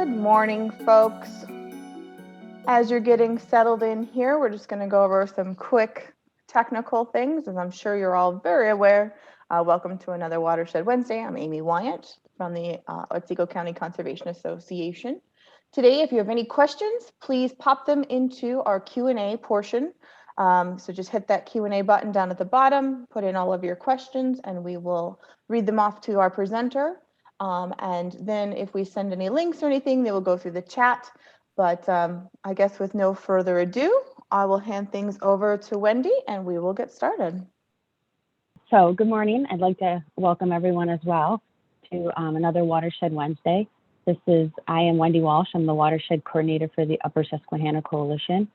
Good morning, folks. As you're getting settled in here, we're just going to go over some quick technical things, as I'm sure you're all very aware. Welcome to another Watershed Wednesday. I'm Amy Wyatt from the Otsego County Conservation Association. Today, if you have any questions, please pop them into our Q&A portion. So just hit that Q&A button down at the bottom, put in all of your questions, and we will read them off to our presenter. And then if we send any links or anything, they will go through the chat. But I guess with no further ado, I will hand things over to Wendy and we will get started. So good morning. I'd like to welcome everyone as well to another Watershed Wednesday. I am Wendy Walsh. I'm the Watershed Coordinator for the Upper Susquehanna Coalition.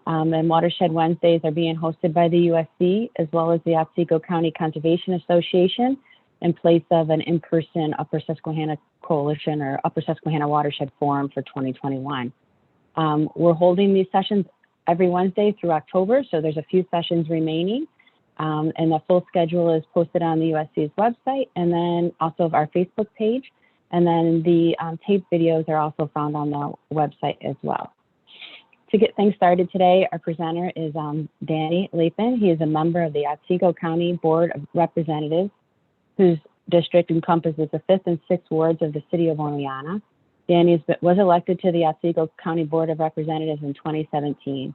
And Watershed Wednesdays are being hosted by the USC as well as the Otsego County Conservation Association in place of an in-person Upper Susquehanna Coalition or Upper Susquehanna Watershed Forum for 2021. We're holding these sessions every Wednesday through October, so there's a few sessions remaining. And the full schedule is posted on the USC's website and then also our Facebook page. And then the taped videos are also found on the website as well. To get things started today, our presenter is Danny Lapin. He is a member of the Otsego County Board of Representatives, whose district encompasses the 5th and 6th wards of the city of Oneonta. Danny was elected to the Otsego County Board of Representatives in 2017.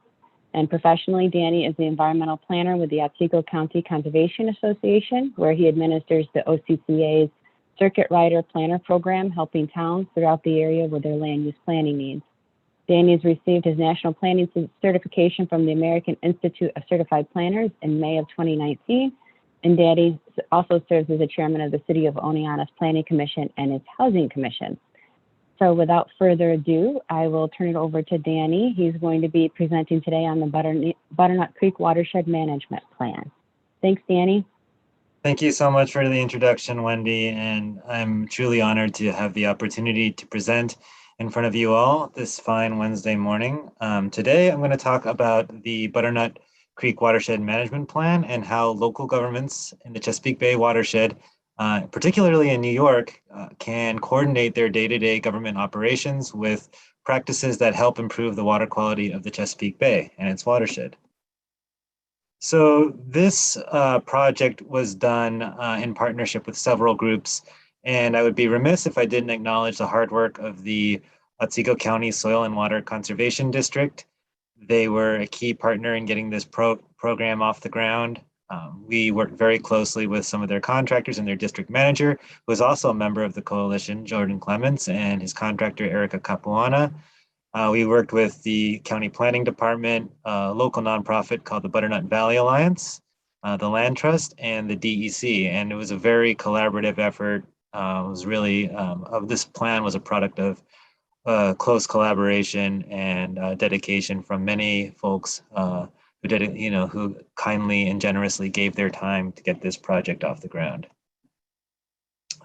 And professionally, Danny is the environmental planner with the Otsego County Conservation Association, where he administers the OCCA's Circuit Rider Planner Program, helping towns throughout the area with their land use planning needs. Danny has received his national planning certification from the American Institute of Certified Planners in May of 2019. And Danny also serves as the chairman of the City of Oneonta's Planning Commission and its Housing Commission. So without further ado, I will turn it over to Danny. He's going to be presenting today on the Butternut Creek Watershed Management Plan. Thanks, Danny. Thank you so much for the introduction, Wendy, and I'm truly honored to have the opportunity to present in front of you all this fine Wednesday morning. Today, I'm going to talk about the Butternut Creek Watershed Management Plan and how local governments in the Chesapeake Bay Watershed, particularly in New York, can coordinate their day-to-day government operations with practices that help improve the water quality of the Chesapeake Bay and its watershed. So this project was done in partnership with several groups, and I would be remiss if I didn't acknowledge the hard work of the Otsego County Soil and Water Conservation District. They were a key partner in getting this program off the ground. We worked very closely with some of their contractors and their district manager, who was also a member of the coalition, Jordan Clements, and his contractor, Erica Capuana. We worked with the County Planning Department, a local nonprofit called the Butternut Valley Alliance, the Land Trust, and the DEC. And it was a very collaborative effort. It was really, this plan was a product of close collaboration and dedication from many folks who kindly and generously gave their time to get this project off the ground.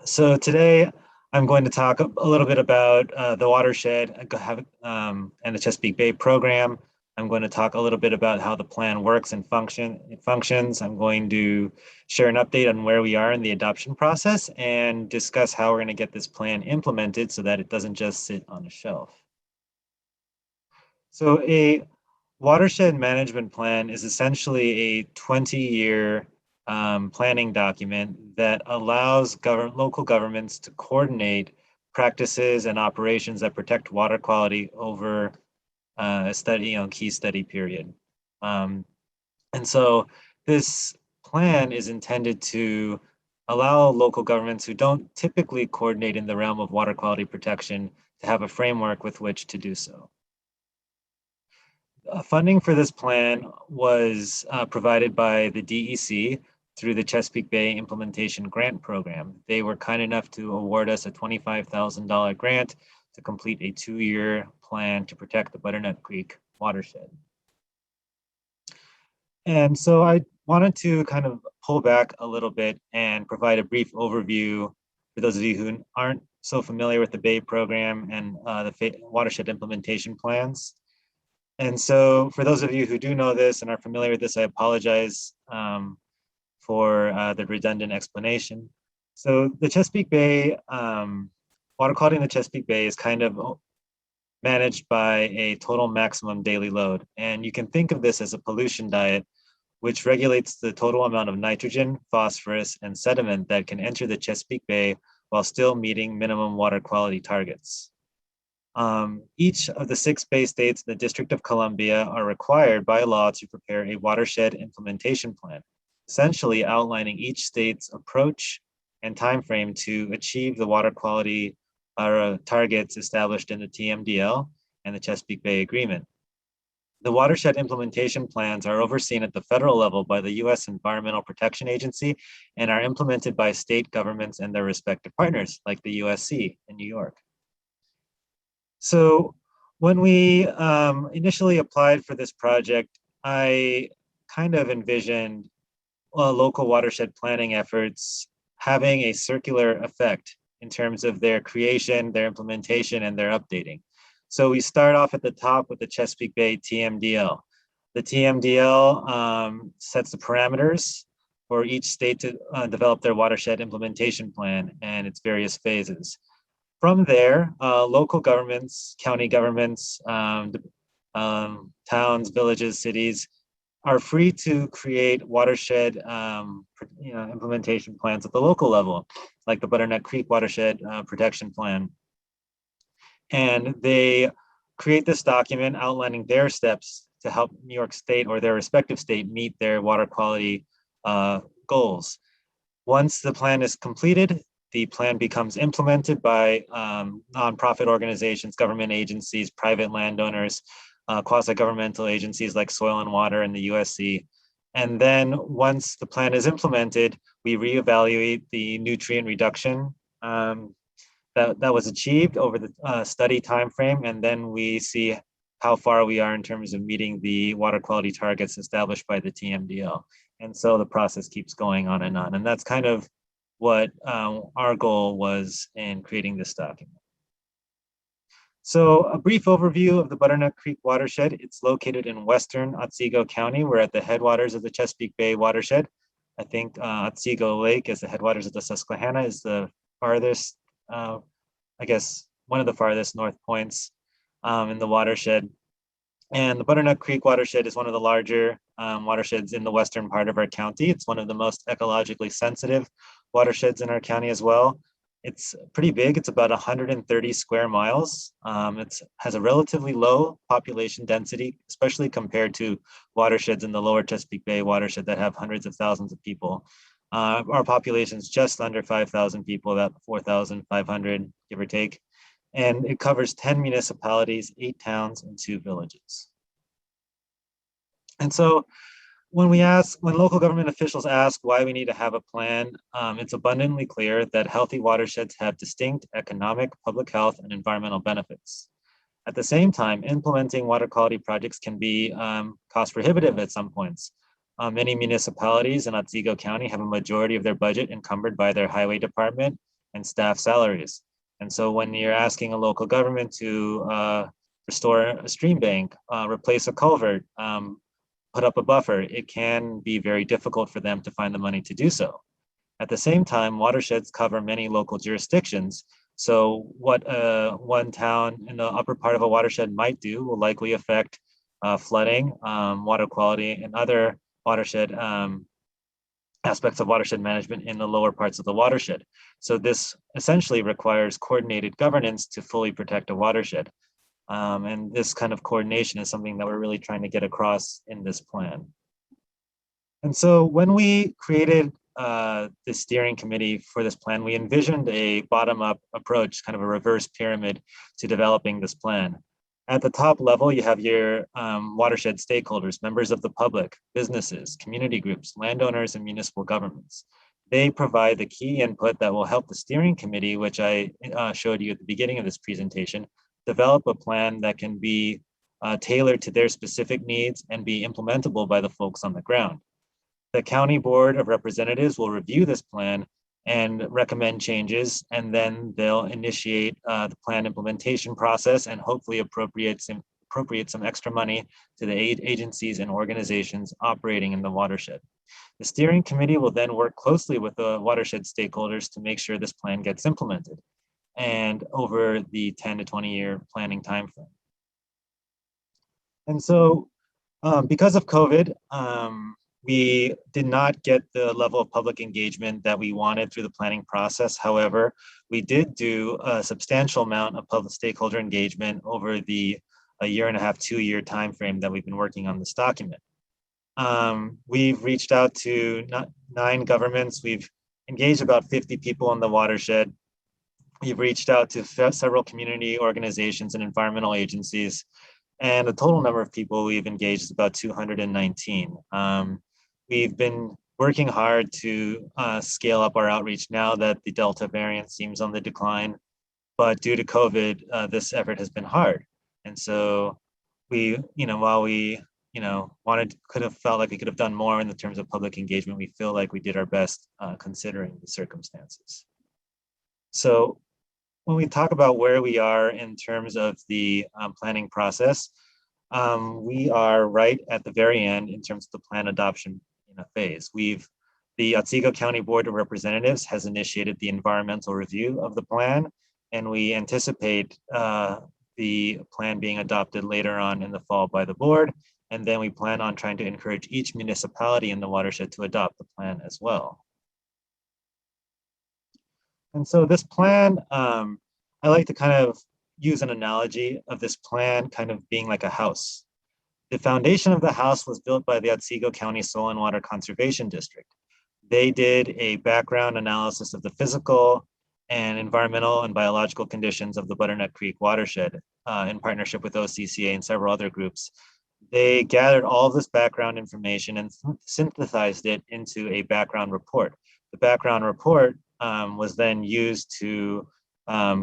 So today, I'm going to talk a little bit about the watershed and the Chesapeake Bay program. I'm going to talk a little bit about how the plan works and functions. I'm going to share an update on where we are in the adoption process and discuss how we're going to get this plan implemented so that it doesn't just sit on a shelf. So a watershed management plan is essentially a 20-year planning document that allows local governments to coordinate practices and operations that protect water quality over a key study period. And so this plan is intended to allow local governments who don't typically coordinate in the realm of water quality protection to have a framework with which to do so. Funding for this plan was provided by the DEC through the Chesapeake Bay Implementation Grant Program. They were kind enough to award us a $25,000 grant to complete a 2-year plan to protect the Butternut Creek watershed. And so I wanted to kind of pull back a little bit and provide a brief overview for those of you who aren't so familiar with the Bay program and the watershed implementation plans. And so for those of you who do know this and are familiar with this, I apologize for the redundant explanation. So the Chesapeake Bay, water quality in the Chesapeake Bay is kind of managed by a total maximum daily load. And you can think of this as a pollution diet, which regulates the total amount of nitrogen, phosphorus, and sediment that can enter the Chesapeake Bay while still meeting minimum water quality targets. Each of the 6 Bay states in the District of Columbia are required by law to prepare a watershed implementation plan, essentially outlining each state's approach and timeframe to achieve the water quality targets established in the TMDL and the Chesapeake Bay Agreement. The watershed implementation plans are overseen at the federal level by the U.S. Environmental Protection Agency and are implemented by state governments and their respective partners, like the USC in New York. So when we initially applied for this project, I kind of envisioned local watershed planning efforts having a circular effect in terms of their creation, their implementation, and their updating. So we start off at the top with the Chesapeake Bay TMDL. The TMDL sets the parameters for each state to develop their watershed implementation plan and its various phases. From there, local governments, county governments, towns, villages, cities are free to create watershed implementation plans at the local level, like the Butternut Creek Watershed Protection Plan. And they create this document outlining their steps to help New York State or their respective state meet their water quality goals. Once the plan is completed, the plan becomes implemented by nonprofit organizations, government agencies, private landowners, quasi-governmental agencies like Soil and Water and the USC. And then once the plan is implemented, we reevaluate the nutrient reduction that was achieved over the study timeframe, and then we see how far we are in terms of meeting the water quality targets established by the TMDL. And so the process keeps going on. And that's kind of what our goal was in creating this document. So a brief overview of the Butternut Creek Watershed. It's located in western Otsego County. We're at the headwaters of the Chesapeake Bay Watershed. I think Otsego Lake, as the headwaters of the Susquehanna, is the farthest, I guess, one of the farthest north points in the watershed. And the Butternut Creek Watershed is one of the larger watersheds in the western part of our county. It's one of the most ecologically sensitive watersheds in our county as well. It's pretty big. It's about 130 square miles. It has a relatively low population density, especially compared to watersheds in the lower Chesapeake Bay watershed that have hundreds of thousands of people. Our population is just under 5,000 people, about 4,500, give or take. And it covers 10 municipalities, 8 towns, and 2 villages. And so when local government officials ask why we need to have a plan, it's abundantly clear that healthy watersheds have distinct economic, public health, and environmental benefits. At the same time, implementing water quality projects can be cost prohibitive at some points. Many municipalities in Otsego County have a majority of their budget encumbered by their highway department and staff salaries. And so when you're asking a local government to restore a stream bank, replace a culvert, put up a buffer, it can be very difficult for them to find the money to do so. At the same time, watersheds cover many local jurisdictions. So what one town in the upper part of a watershed might do will likely affect flooding, water quality, and other watershed aspects of watershed management in the lower parts of the watershed. So this essentially requires coordinated governance to fully protect a watershed. And this kind of coordination is something that we're really trying to get across in this plan. And so when we created the steering committee for this plan, we envisioned a bottom-up approach, kind of a reverse pyramid to developing this plan. At the top level, you have your watershed stakeholders, members of the public, businesses, community groups, landowners, and municipal governments. They provide the key input that will help the steering committee, which I showed you at the beginning of this presentation, develop a plan that can be tailored to their specific needs and be implementable by the folks on the ground. The County Board of Representatives will review this plan and recommend changes, and then they'll initiate the plan implementation process and hopefully appropriate some extra money to the agencies and organizations operating in the watershed. The steering committee will then work closely with the watershed stakeholders to make sure this plan gets implemented. and over the 10 to 20-year planning timeframe. And so because of COVID, we did not get the level of public engagement that we wanted through the planning process. However, we did do a substantial amount of public stakeholder engagement over the a year and a half, 2-year timeframe that we've been working on this document. We've reached out to 9 governments. We've engaged about 50 people in the watershed. We've reached out to several community organizations and environmental agencies. And the total number of people we've engaged is about 219. We've been working hard to scale up our outreach now that the Delta variant seems on the decline. But due to COVID, this effort has been hard. And so we, while we, could have felt like we could have done more in the terms of public engagement, we feel like we did our best considering the circumstances. So when we talk about where we are in terms of the planning process, we are right at the very end in terms of the plan adoption phase. The Otsego County Board of Representatives has initiated the environmental review of the plan, and we anticipate the plan being adopted later on in the fall by the board. And then we plan on trying to encourage each municipality in the watershed to adopt the plan as well. And so this plan, I like to kind of use an analogy of this plan kind of being like a house. The foundation of the house was built by the Otsego County Soil and Water Conservation District. They did a background analysis of the physical and environmental and biological conditions of the Butternut Creek watershed in partnership with OCCA and several other groups. They gathered all of this background information and synthesized it into a background report. The background report was then used to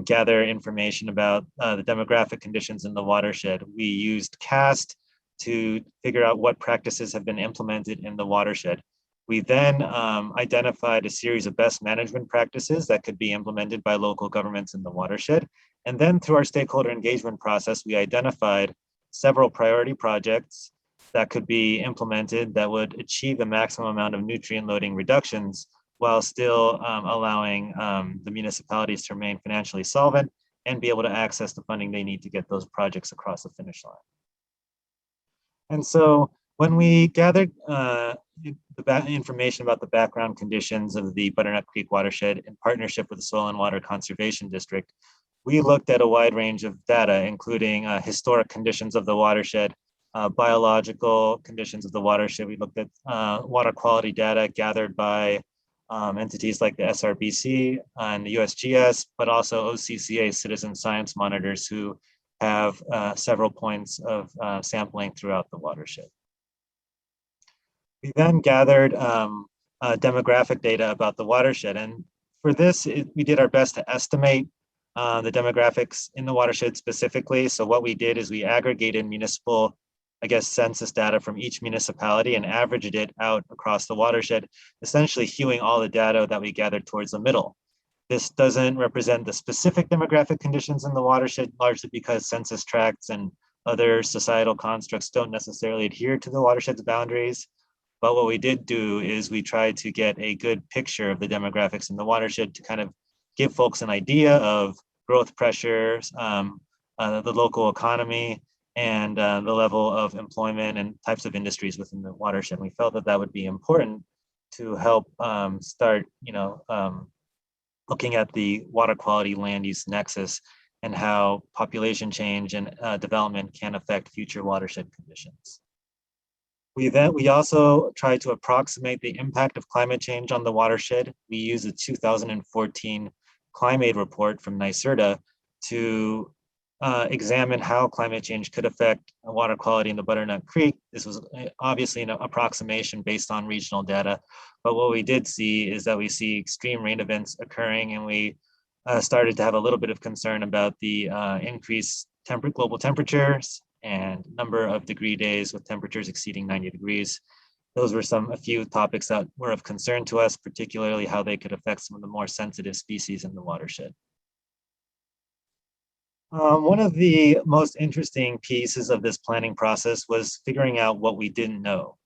gather information about the demographic conditions in the watershed. We used CAST to figure out what practices have been implemented in the watershed. We then identified a series of best management practices that could be implemented by local governments in the watershed. And then through our stakeholder engagement process, we identified several priority projects that could be implemented that would achieve a maximum amount of nutrient loading reductions while still allowing the municipalities to remain financially solvent and be able to access the funding they need to get those projects across the finish line. And so when we gathered the information about the background conditions of the Butternut Creek watershed in partnership with the Soil and Water Conservation District, we looked at a wide range of data, including historic conditions of the watershed, biological conditions of the watershed. We looked at water quality data gathered by entities like the SRBC and the USGS, but also OCCA citizen science monitors who have several points of sampling throughout the watershed. We then gathered demographic data about the watershed. And for this, we did our best to estimate the demographics in the watershed specifically. So what we did is we aggregated municipal, census data from each municipality and averaged it out across the watershed, essentially hewing all the data that we gathered towards the middle. This doesn't represent the specific demographic conditions in the watershed, largely because census tracts and other societal constructs don't necessarily adhere to the watershed's boundaries. But what we did do is we tried to get a good picture of the demographics in the watershed to kind of give folks an idea of growth pressures, the local economy, and the level of employment and types of industries within the watershed. We felt that that would be important to help start, looking at the water quality land use nexus and how population change and development can affect future watershed conditions. We also tried to approximate the impact of climate change on the watershed. We used a 2014 climate report from NYSERDA to examine how climate change could affect water quality in the Butternut Creek. This was obviously an approximation based on regional data, but what we did see is that we see extreme rain events occurring, and we started to have a little bit of concern about the increased global temperatures and number of degree days with temperatures exceeding 90 degrees. Those were a few topics that were of concern to us, particularly how they could affect some of the more sensitive species in the watershed. One of the most interesting pieces of this planning process was figuring out what we didn't know.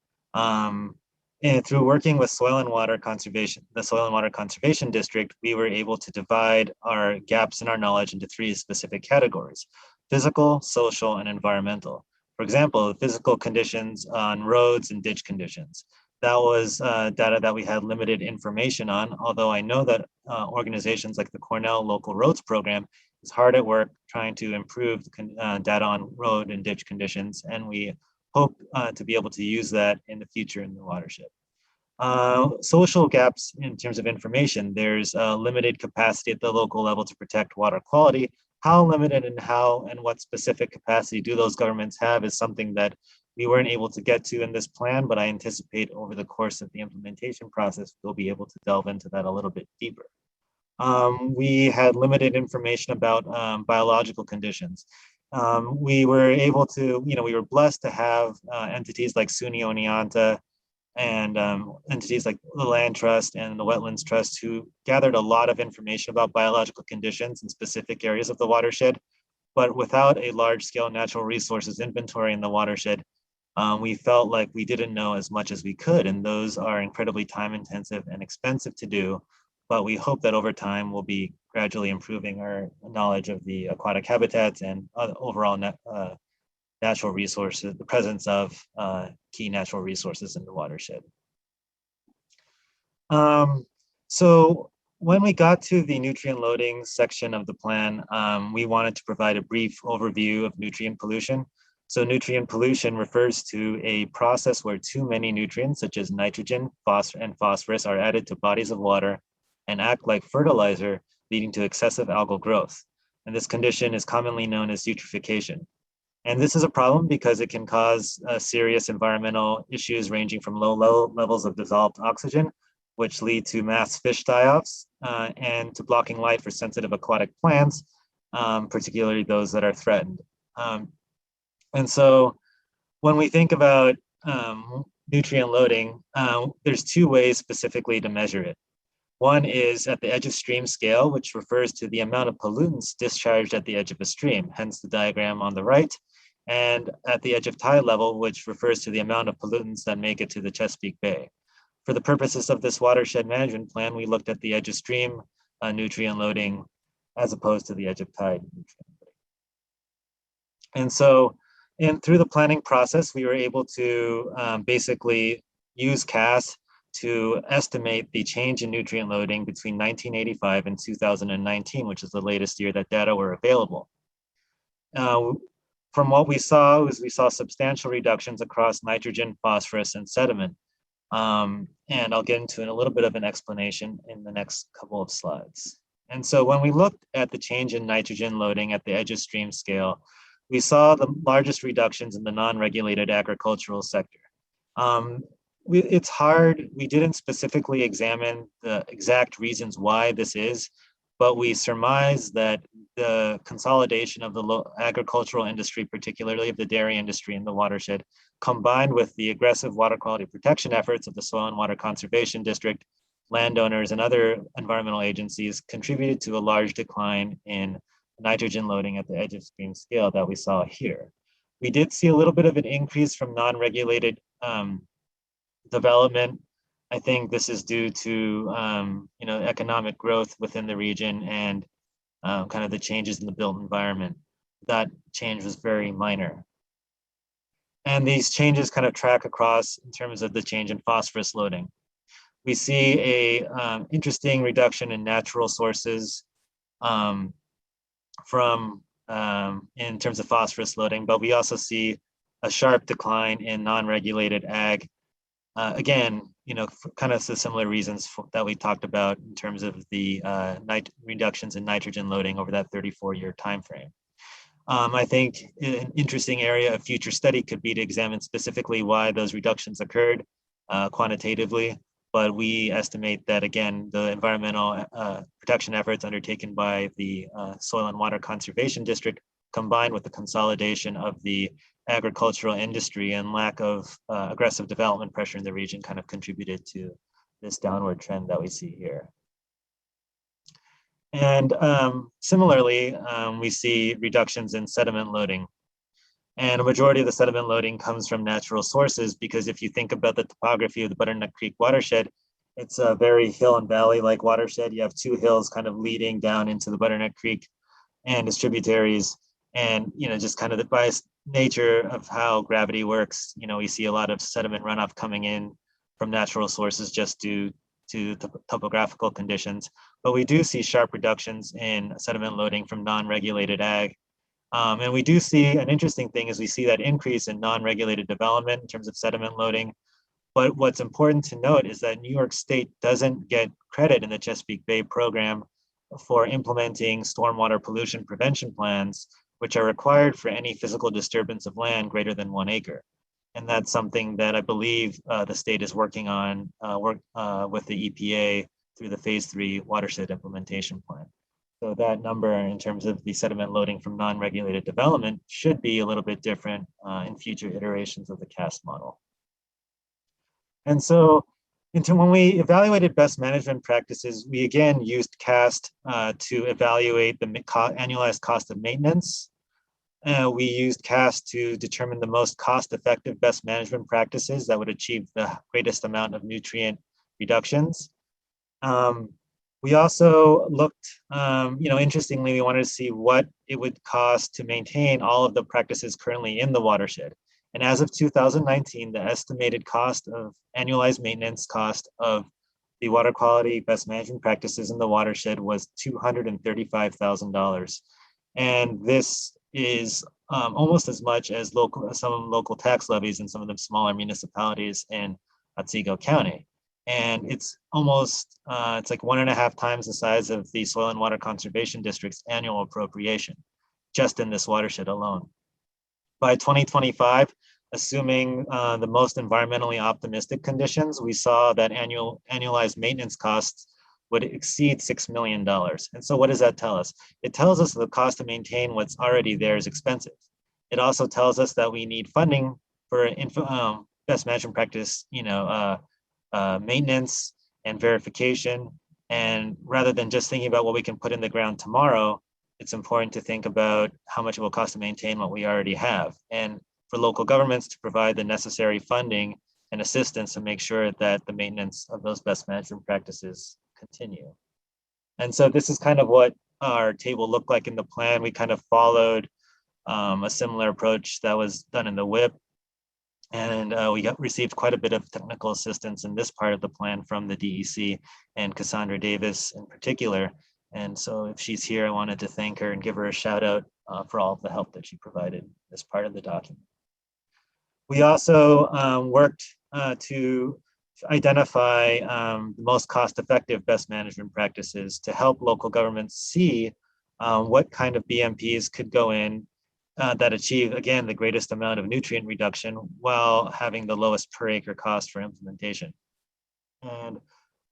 And through working with Soil and Water Conservation, the Soil and Water Conservation District, we were able to divide our gaps in our knowledge into 3 specific categories: physical, social, and environmental. For example, physical conditions on roads and ditch conditions. That was data that we had limited information on, although I know that organizations like the Cornell Local Roads Program is hard at work trying to improve data on road and ditch conditions, and we hope to be able to use that in the future in the watershed. Social gaps in terms of information, there's limited capacity at the local level to protect water quality. How limited and how and what specific capacity do those governments have is something that we weren't able to get to in this plan, but I anticipate over the course of the implementation process, we'll be able to delve into that a little bit deeper. We had limited information about biological conditions. We were able to, we were blessed to have entities like SUNY Oneonta and entities like the Land Trust and the Wetlands Trust, who gathered a lot of information about biological conditions in specific areas of the watershed. But without a large-scale natural resources inventory in the watershed, we felt like we didn't know as much as we could, and those are incredibly time-intensive and expensive to do. But we hope that over time we'll be gradually improving our knowledge of the aquatic habitats and overall natural resources, the presence of key natural resources in the watershed. So when we got to the nutrient loading section of the plan, we wanted to provide a brief overview of nutrient pollution. So nutrient pollution refers to a process where too many nutrients, such as nitrogen, phosphorus, are added to bodies of water and act like fertilizer, leading to excessive algal growth. And this condition is commonly known as eutrophication. And this is a problem because it can cause serious environmental issues ranging from low levels of dissolved oxygen, which lead to mass fish die-offs, and to blocking light for sensitive aquatic plants, particularly those that are threatened. And so when we think about nutrient loading, there's 2 ways specifically to measure it. One is at the edge of stream scale, which refers to the amount of pollutants discharged at the edge of a stream, hence the diagram on the right, and at the edge of tide level, which refers to the amount of pollutants that make it to the Chesapeake Bay. For the purposes of this watershed management plan, we looked at the edge of stream nutrient loading as opposed to the edge of tide nutrient loading. And so through the planning process, we were able to basically use CAS to estimate the change in nutrient loading between 1985 and 2019, which is the latest year that data were available. From what we saw substantial reductions across nitrogen, phosphorus, and sediment. And I'll get into a little bit of an explanation in the next couple of slides. And so when we looked at the change in nitrogen loading at the edge of stream scale, we saw the largest reductions in the non-regulated agricultural sector. It's hard, we didn't specifically examine the exact reasons why this is, but we surmise that the consolidation of the agricultural industry, particularly of the dairy industry in the watershed, combined with the aggressive water quality protection efforts of the Soil and Water Conservation District, landowners, and other environmental agencies, contributed to a large decline in nitrogen loading at the edge of stream scale that we saw here. We did see a little bit of an increase from non-regulated development. I think this is due to economic growth within the region and kind of the changes in the built environment. That change was very minor. And these changes kind of track across in terms of the change in phosphorus loading. We see a interesting reduction in natural sources in terms of phosphorus loading, but we also see a sharp decline in non-regulated ag. Again, kind of the similar reasons that we talked about in terms of the reductions in nitrogen loading over that 34-year timeframe. I think an interesting area of future study could be to examine specifically why those reductions occurred quantitatively, but we estimate that, again, the environmental protection efforts undertaken by the Soil and Water Conservation District, combined with the consolidation of the agricultural industry and lack of aggressive development pressure in the region, kind of contributed to this downward trend that we see here. And similarly, we see reductions in sediment loading. And a majority of the sediment loading comes from natural sources, because if you think about the topography of the Butternut Creek watershed, it's a very hill and valley like watershed. You have two hills kind of leading down into the Butternut Creek and its tributaries. And, just kind of the by nature of how gravity works, we see a lot of sediment runoff coming in from natural sources just due to topographical conditions. But we do see sharp reductions in sediment loading from non-regulated ag. And we do see an interesting thing is we see that increase in non-regulated development in terms of sediment loading. But what's important to note is that New York State doesn't get credit in the Chesapeake Bay program for implementing stormwater pollution prevention plans, which are required for any physical disturbance of land greater than 1 acre. And that's something that I believe the state is working on with the EPA through the Phase 3 watershed implementation plan. So that number in terms of the sediment loading from non-regulated development should be a little bit different in future iterations of the CAST model. And so when we evaluated best management practices, we again used CAST to evaluate the annualized cost of maintenance. We used CAST to determine the most cost-effective best management practices that would achieve the greatest amount of nutrient reductions. We also looked, interestingly, we wanted to see what it would cost to maintain all of the practices currently in the watershed. And as of 2019, the estimated cost of annualized maintenance cost of the water quality best management practices in the watershed was $235,000. And this is almost as much as some local tax levies in some of the smaller municipalities in Otsego County. And it's almost, it's like 1.5 times the size of the Soil and Water Conservation District's annual appropriation, just in this watershed alone. By 2025, assuming the most environmentally optimistic conditions, we saw that annualized maintenance costs would exceed $6 million. And so what does that tell us? It tells us the cost to maintain what's already there is expensive. It also tells us that we need funding for best management practice, maintenance and verification. And rather than just thinking about what we can put in the ground tomorrow, it's important to think about how much it will cost to maintain what we already have. And for local governments to provide the necessary funding and assistance to make sure that the maintenance of those best management practices continue. And so this is kind of what our table looked like in the plan. We kind of followed a similar approach that was done in the WIP. And we received quite a bit of technical assistance in this part of the plan from the DEC and Cassandra Davis in particular. And so if she's here, I wanted to thank her and give her a shout out for all of the help that she provided as part of the document. We also worked to identify the most cost-effective best management practices to help local governments see what kind of BMPs could go in that achieve, again, the greatest amount of nutrient reduction while having the lowest per acre cost for implementation. And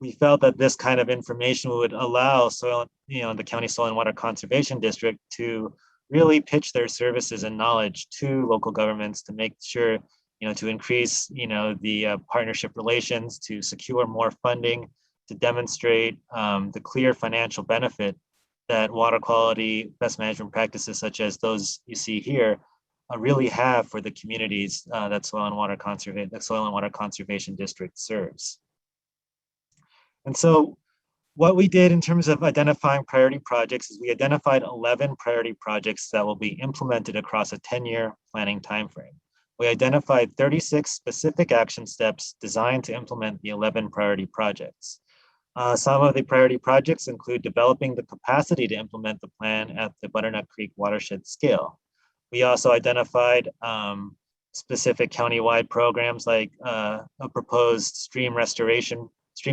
we felt that this kind of information would allow the County Soil and Water Conservation District to really pitch their services and knowledge to local governments to make sure, to increase, the partnership relations, to secure more funding, to demonstrate the clear financial benefit that water quality best management practices such as those you see here really have for the communities that Soil and Water Conservation District serves. And so what we did in terms of identifying priority projects is we identified 11 priority projects that will be implemented across a 10-year planning timeframe. We identified 36 specific action steps designed to implement the 11 priority projects. Some of the priority projects include developing the capacity to implement the plan at the Butternut Creek watershed scale. We also identified specific countywide programs like a proposed stream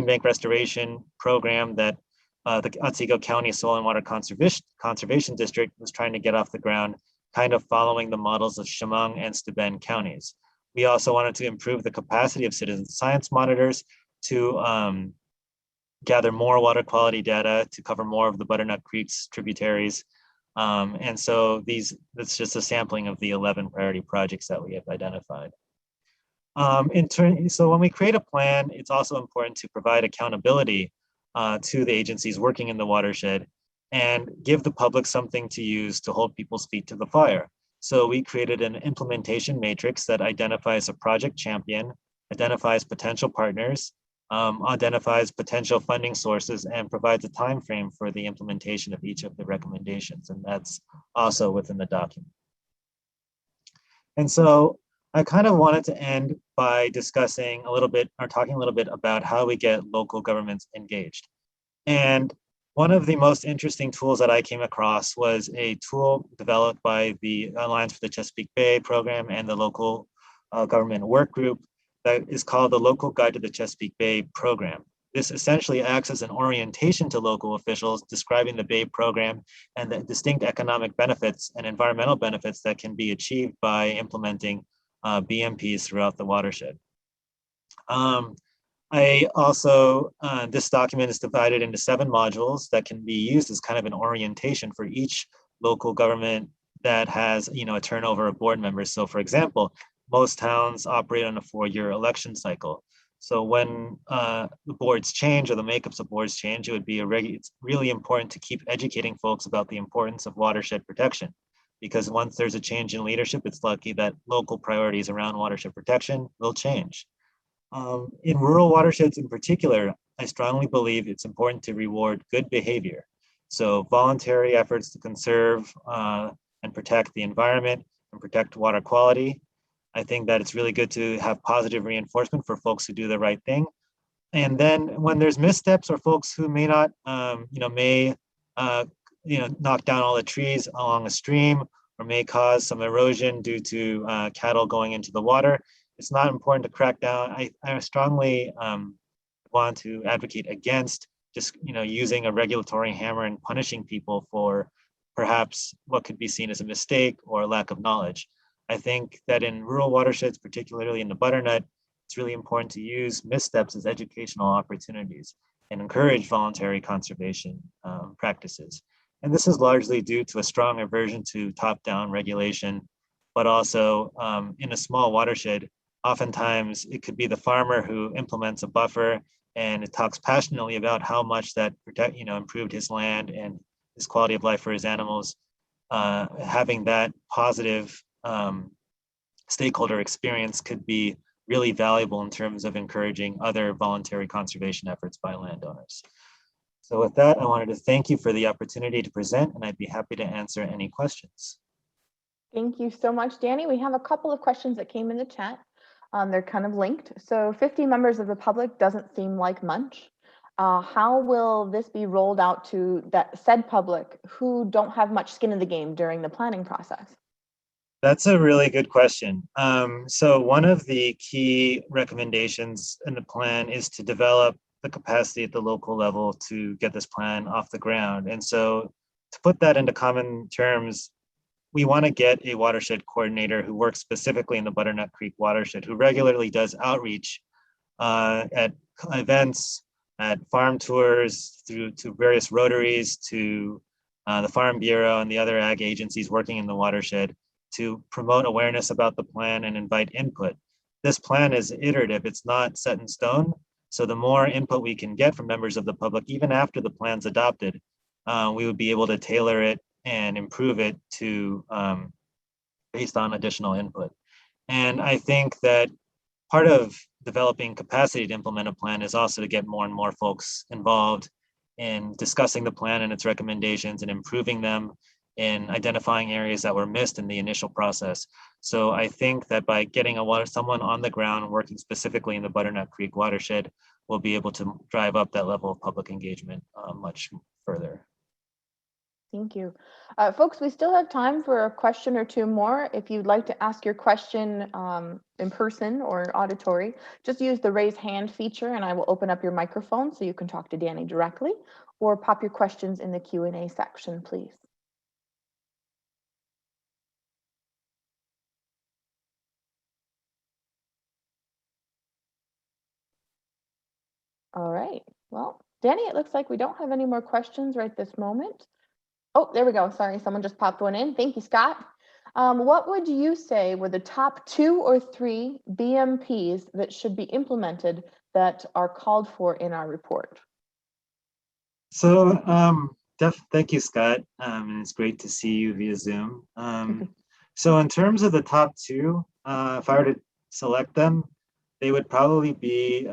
bank restoration program that the Otsego County Soil and Water Conservation District was trying to get off the ground, kind of following the models of Chemung and Steuben counties. We also wanted to improve the capacity of citizen science monitors to gather more water quality data to cover more of the Butternut Creek's tributaries. And so that's just a sampling of the 11 priority projects that we have identified. So when we create a plan, it's also important to provide accountability to the agencies working in the watershed and give the public something to use to hold people's feet to the fire. So we created an implementation matrix that identifies a project champion, identifies potential partners, identifies potential funding sources, and provides a time frame for the implementation of each of the recommendations. And that's also within the document. And so I kind of wanted to end by discussing a little bit or talking a little bit about how we get local governments engaged. And one of the most interesting tools that I came across was a tool developed by the Alliance for the Chesapeake Bay program and the local government work group that is called the Local Guide to the Chesapeake Bay program. This essentially acts as an orientation to local officials describing the Bay program and the distinct economic benefits and environmental benefits that can be achieved by implementing BMPs throughout the watershed. I also, this document is divided into 7 modules that can be used as kind of an orientation for each local government that has, a turnover of board members. So for example, most towns operate on a 4-year election cycle. So when the boards change or the makeups of boards change, it would be it's really important to keep educating folks about the importance of watershed protection. Because once there's a change in leadership, it's likely that local priorities around watershed protection will change. In rural watersheds in particular, I strongly believe it's important to reward good behavior. So voluntary efforts to conserve and protect the environment and protect water quality. I think that it's really good to have positive reinforcement for folks who do the right thing. And then when there's missteps or folks who may not, knock down all the trees along a stream or may cause some erosion due to cattle going into the water, it's not important to crack down. I strongly want to advocate against just using a regulatory hammer and punishing people for perhaps what could be seen as a mistake or a lack of knowledge. I think that in rural watersheds, particularly in the Butternut, it's really important to use missteps as educational opportunities and encourage voluntary conservation practices. And this is largely due to a strong aversion to top-down regulation, but also in a small watershed, oftentimes it could be the farmer who implements a buffer and it talks passionately about how much that improved his land and his quality of life for his animals. Having that positive stakeholder experience could be really valuable in terms of encouraging other voluntary conservation efforts by landowners. So with that, I wanted to thank you for the opportunity to present, and I'd be happy to answer any questions. Thank you so much, Danny. We have a couple of questions that came in the chat. They're kind of linked. So 50 members of the public doesn't seem like much. How will this be rolled out to that said public who don't have much skin in the game during the planning process? That's a really good question. So one of the key recommendations in the plan is to develop the capacity at the local level to get this plan off the ground. And so to put that into common terms, we want to get a watershed coordinator who works specifically in the Butternut Creek watershed, who regularly does outreach at events, at farm tours, through to various rotaries, to the Farm Bureau and the other ag agencies working in the watershed to promote awareness about the plan and invite input. This plan is iterative, it's not set in stone. So the more input we can get from members of the public, even after the plan's adopted, we would be able to tailor it and improve it to based on additional input. And I think that part of developing capacity to implement a plan is also to get more and more folks involved in discussing the plan and its recommendations and improving them, in identifying areas that were missed in the initial process. So I think that by getting someone on the ground working specifically in the Butternut Creek watershed, we'll be able to drive up that level of public engagement much further. Thank you. Folks, we still have time for a question or two more. If you'd like to ask your question in person or auditory, just use the raise hand feature and I will open up your microphone so you can talk to Danny directly, or pop your questions in the Q&A section, please. All right. Well, Danny, it looks like we don't have any more questions right this moment. Oh, there we go. Sorry, someone just popped one in. Thank you, Scott. What would you say were the top 2 or 3 BMPs that should be implemented that are called for in our report? So thank you, Scott. And it's great to see you via Zoom. So in terms of the top two, if I were to select them, they would probably be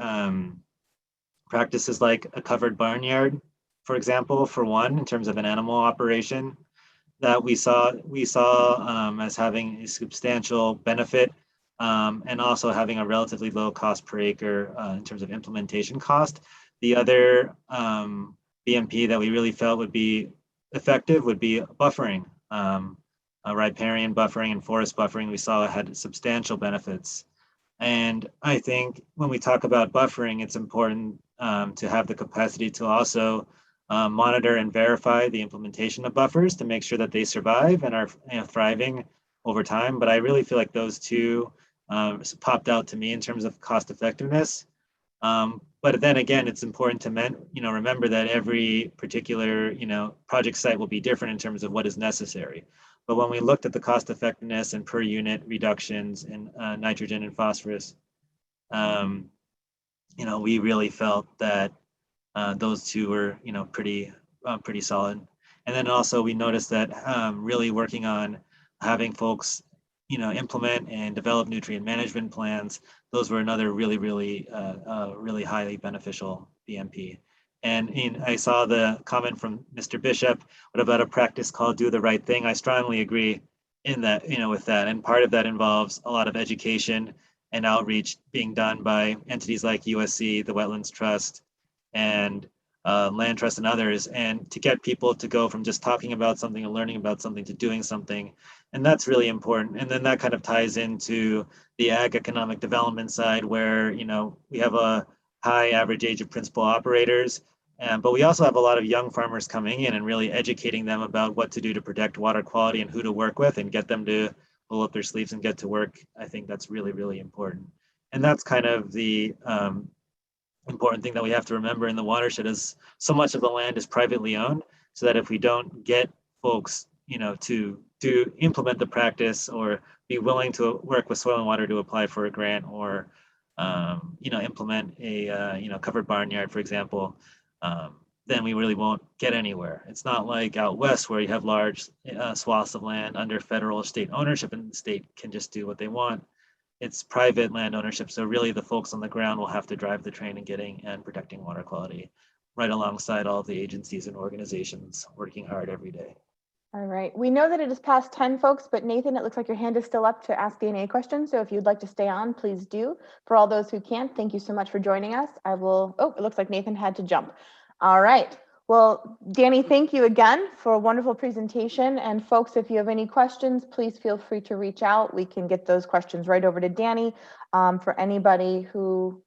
practices like a covered barnyard, for example, for one, in terms of an animal operation that we saw as having a substantial benefit, and also having a relatively low cost per acre in terms of implementation cost. The other BMP that we really felt would be effective would be buffering. Riparian buffering and forest buffering we saw had substantial benefits. And I think when we talk about buffering, it's important to have the capacity to also monitor and verify the implementation of buffers to make sure that they survive and are thriving over time. But I really feel like those two popped out to me in terms of cost effectiveness. But then again, it's important to remember that every particular project site will be different in terms of what is necessary. But when we looked at the cost effectiveness and per unit reductions in nitrogen and phosphorus, we really felt that those two were pretty solid. And then also we noticed that really working on having folks implement and develop nutrient management plans, those were another really highly beneficial BMP. And I saw the comment from Mr. Bishop, what about a practice called do the right thing? I strongly agree in that, with that. And part of that involves a lot of education and outreach being done by entities like USC, the Wetlands Trust, and Land Trust and others, and to get people to go from just talking about something and learning about something to doing something. And that's really important. And then that kind of ties into the ag economic development side where, we have a high average age of principal operators, but we also have a lot of young farmers coming in and really educating them about what to do to protect water quality and who to work with and get them to pull up their sleeves and get to work. I think that's really important. And that's kind of the important thing that we have to remember in the watershed is so much of the land is privately owned, so that if we don't get folks, to implement the practice or be willing to work with Soil and Water to apply for a grant or, implement a, covered barnyard, for example, then we really won't get anywhere. It's not like out west where you have large swaths of land under federal or state ownership and the state can just do what they want. It's private land ownership. So really the folks on the ground will have to drive the train in getting and protecting water quality right alongside all the agencies and organizations working hard every day. All right. We know that it is past 10, folks, but Nathan, it looks like your hand is still up to ask Danny a question. So if you'd like to stay on, please do. For all those who can't, thank you so much for joining us. It looks like Nathan had to jump. All right. Well, Danny, thank you again for a wonderful presentation. And folks, if you have any questions, please feel free to reach out. We can get those questions right over to Danny. For anybody who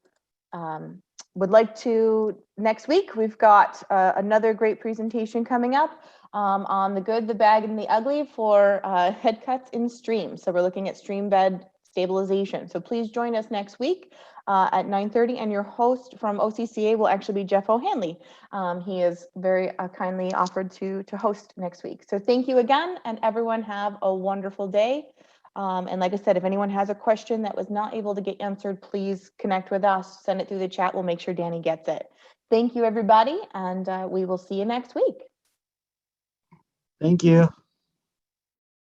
would like to, next week, we've got another great presentation coming up on the good, the bad, and the ugly for head cuts in streams. So we're looking at stream bed stabilization. So please join us next week at 9:30, and your host from OCCA will actually be Jeff O'Hanley. He is very kindly offered to host next week. So thank you again, and everyone have a wonderful day. And like I said, if anyone has a question that was not able to get answered, please connect with us, send it through the chat. We'll make sure Danny gets it. Thank you, everybody, and we will see you next week. Thank you.